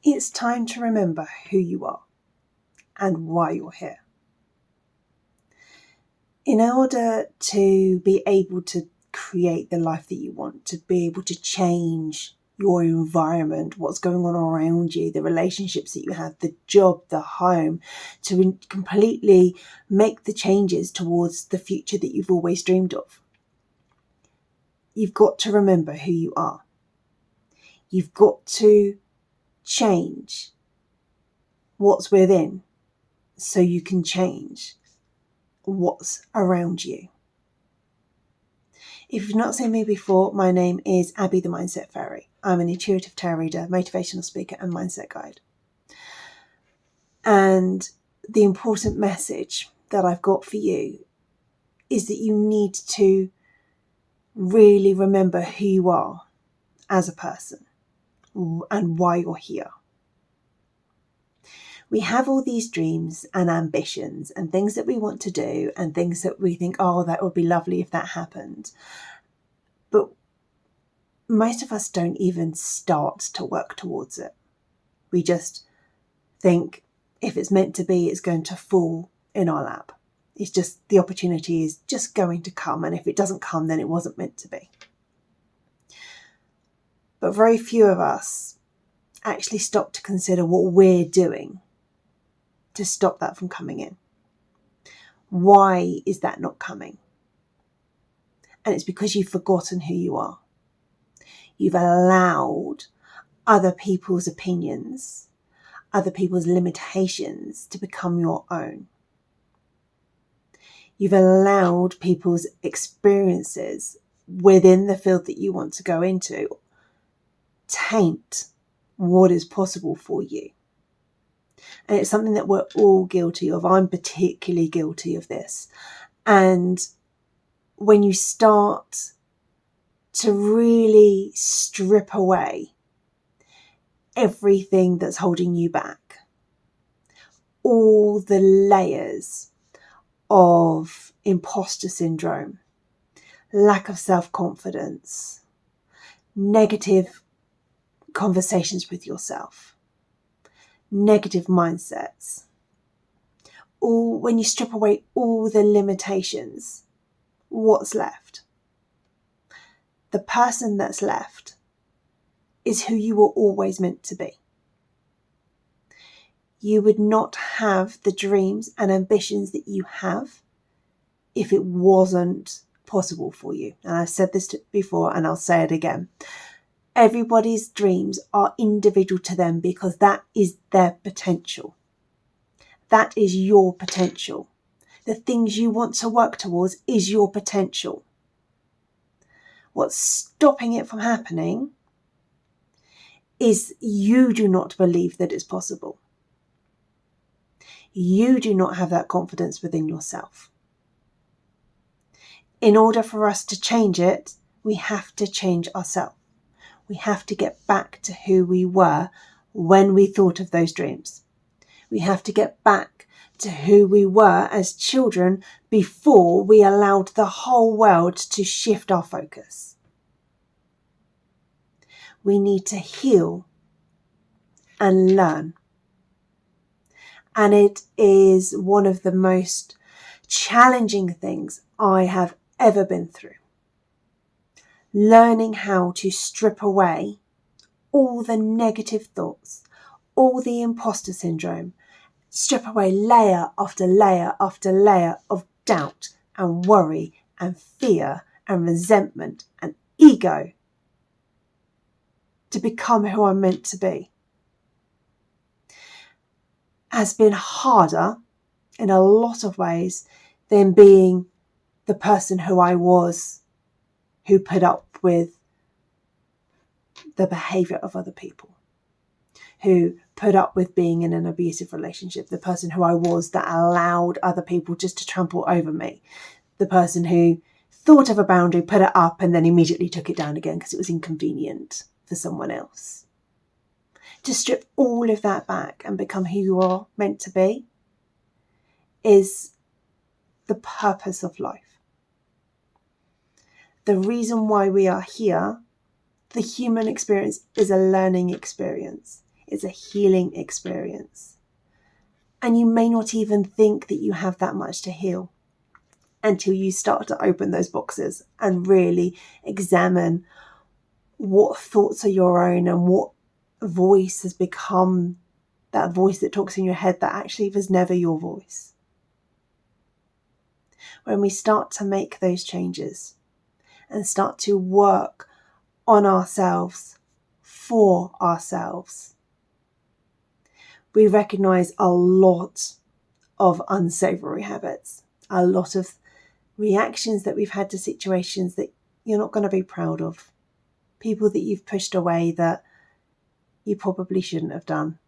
It's time to remember who you are and why you're here. In order to be able to create the life that you want, to be able to change your environment, what's going on around you, the relationships that you have, the job, the home, to completely make the changes towards the future that you've always dreamed of, you've got to remember who you are. You've got to change what's within so you can change what's around you. If you've not seen me before, my name is Abby the Mindset Fairy. I'm an intuitive tarot reader, motivational speaker and mindset guide. And the important message that I've got for you is that you need to really remember who you are as a person and why you're here. We have all these dreams and ambitions and things that we want to do and things that we think, oh, that would be lovely if that happened. But most of us don't even start to work towards it. We just think if it's meant to be, it's going to fall in our lap. It's just, the opportunity is just going to come. And if it doesn't come, then it wasn't meant to be. But very few of us actually stop to consider what we're doing to stop that from coming in. Why is that not coming? And it's because you've forgotten who you are. You've allowed other people's opinions, other people's limitations to become your own. You've allowed people's experiences within the field that you want to go into taint what is possible for you. And it's something that we're all guilty of. I'm particularly guilty of this. And when you start to really strip away everything that's holding you back, all the layers of imposter syndrome, lack of self-confidence, negative conversations with yourself, negative mindsets, when you strip away all the limitations, what's left? The person that's left is who you were always meant to be. You would not have the dreams and ambitions that you have if it wasn't possible for you. And I've said this before and I'll say it again. Everybody's dreams are individual to them because that is their potential. That is your potential. The things you want to work towards is your potential. What's stopping it from happening is you do not believe that it's possible. You do not have that confidence within yourself. In order for us to change it, we have to change ourselves. We have to get back to who we were when we thought of those dreams. We have to get back to who we were as children before we allowed the whole world to shift our focus. We need to heal and learn. And it is one of the most challenging things I have ever been through. Learning how to strip away all the negative thoughts, all the imposter syndrome, strip away layer after layer after layer of doubt and worry and fear and resentment and ego to become who I'm meant to be has been harder in a lot of ways than being the person who I was, who put up with the behavior of other people, who put up with being in an abusive relationship, the person who I was that allowed other people just to trample over me, the person who thought of a boundary, put it up and then immediately took it down again because it was inconvenient for someone else. To strip all of that back and become who you are meant to be is the purpose of life. The reason why we are here, the human experience is a learning experience. It's a healing experience. And you may not even think that you have that much to heal until you start to open those boxes and really examine what thoughts are your own and what voice has become that voice that talks in your head that actually was never your voice. When we start to make those changes and start to work on ourselves, for ourselves, we recognize a lot of unsavory habits, a lot of reactions that we've had to situations that you're not going to be proud of, people that you've pushed away that you probably shouldn't have done,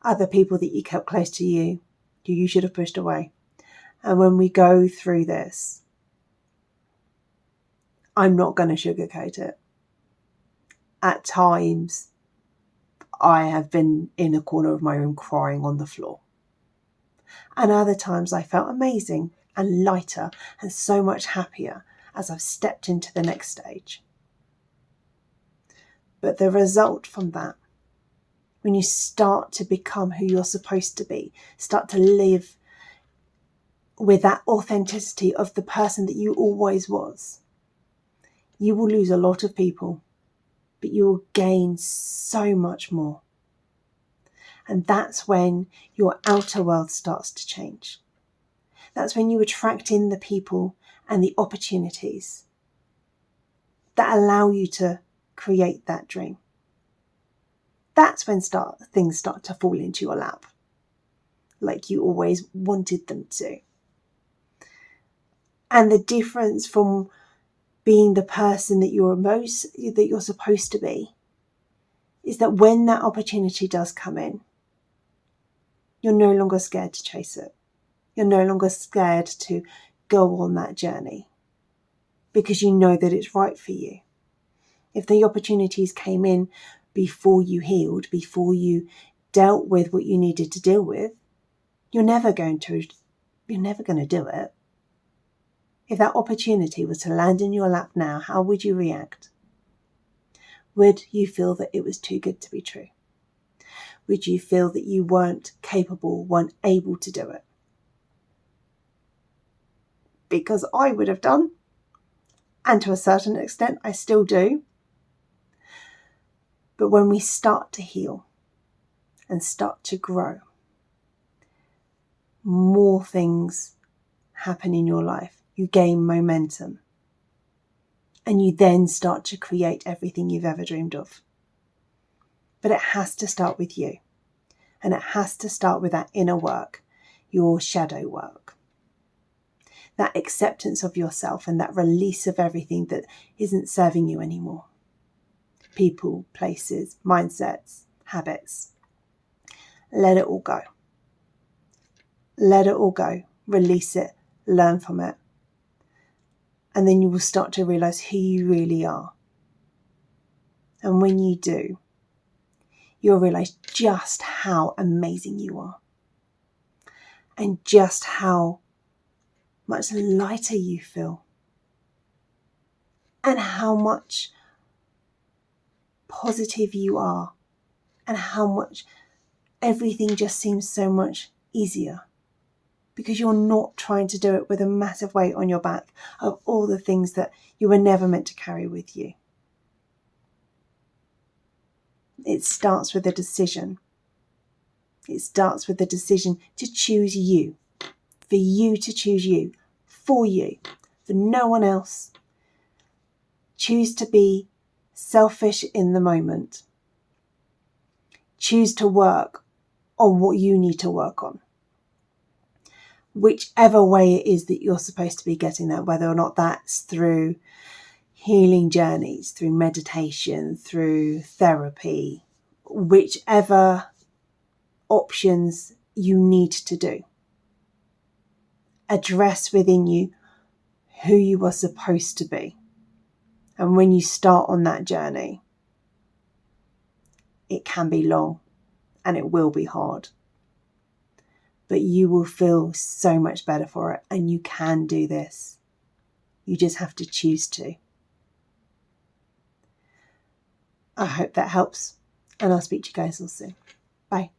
other people that you kept close to you who you should have pushed away. And when we go through this, I'm not going to sugarcoat it. At times, I have been in a corner of my room crying on the floor. And other times I felt amazing and lighter and so much happier as I've stepped into the next stage. But the result from that, when you start to become who you're supposed to be, start to live with that authenticity of the person that you always was, you will lose a lot of people, but you will gain so much more. And that's when your outer world starts to change. That's when you attract in the people and the opportunities that allow you to create that dream. That's when things start to fall into your lap, like you always wanted them to. And the difference from being the person that you're supposed to be is that when that opportunity does come in, you're no longer scared to chase it. You're no longer scared to go on that journey because you know that it's right for you. If the opportunities came in before you healed, before you dealt with what you needed to deal with, you're never going to do it. If that opportunity was to land in your lap now, how would you react? Would you feel that it was too good to be true? Would you feel that you weren't capable, weren't able to do it? Because I would have done, and to a certain extent I still do. But when we start to heal and start to grow, more things happen in your life. You gain momentum. And you then start to create everything you've ever dreamed of. But it has to start with you. And it has to start with that inner work, your shadow work. That acceptance of yourself and that release of everything that isn't serving you anymore. People, places, mindsets, habits. Let it all go. Let it all go. Release it. Learn from it. And then you will start to realize who you really are. And when you do, you'll realize just how amazing you are. And just how much lighter you feel. And how much positive you are. And how much everything just seems so much easier. Because you're not trying to do it with a massive weight on your back of all the things that you were never meant to carry with you. It starts with a decision. It starts with the decision to choose you. For you to choose you. For you. For no one else. Choose to be selfish in the moment. Choose to work on what you need to work on. Whichever way it is that you're supposed to be getting that, whether or not that's through healing journeys, through meditation, through therapy, whichever options you need to do. Address within you who you are supposed to be. And when you start on that journey, it can be long and it will be hard. But you will feel so much better for it, and you can do this. You just have to choose to. I hope that helps. And I'll speak to you guys all soon. Bye.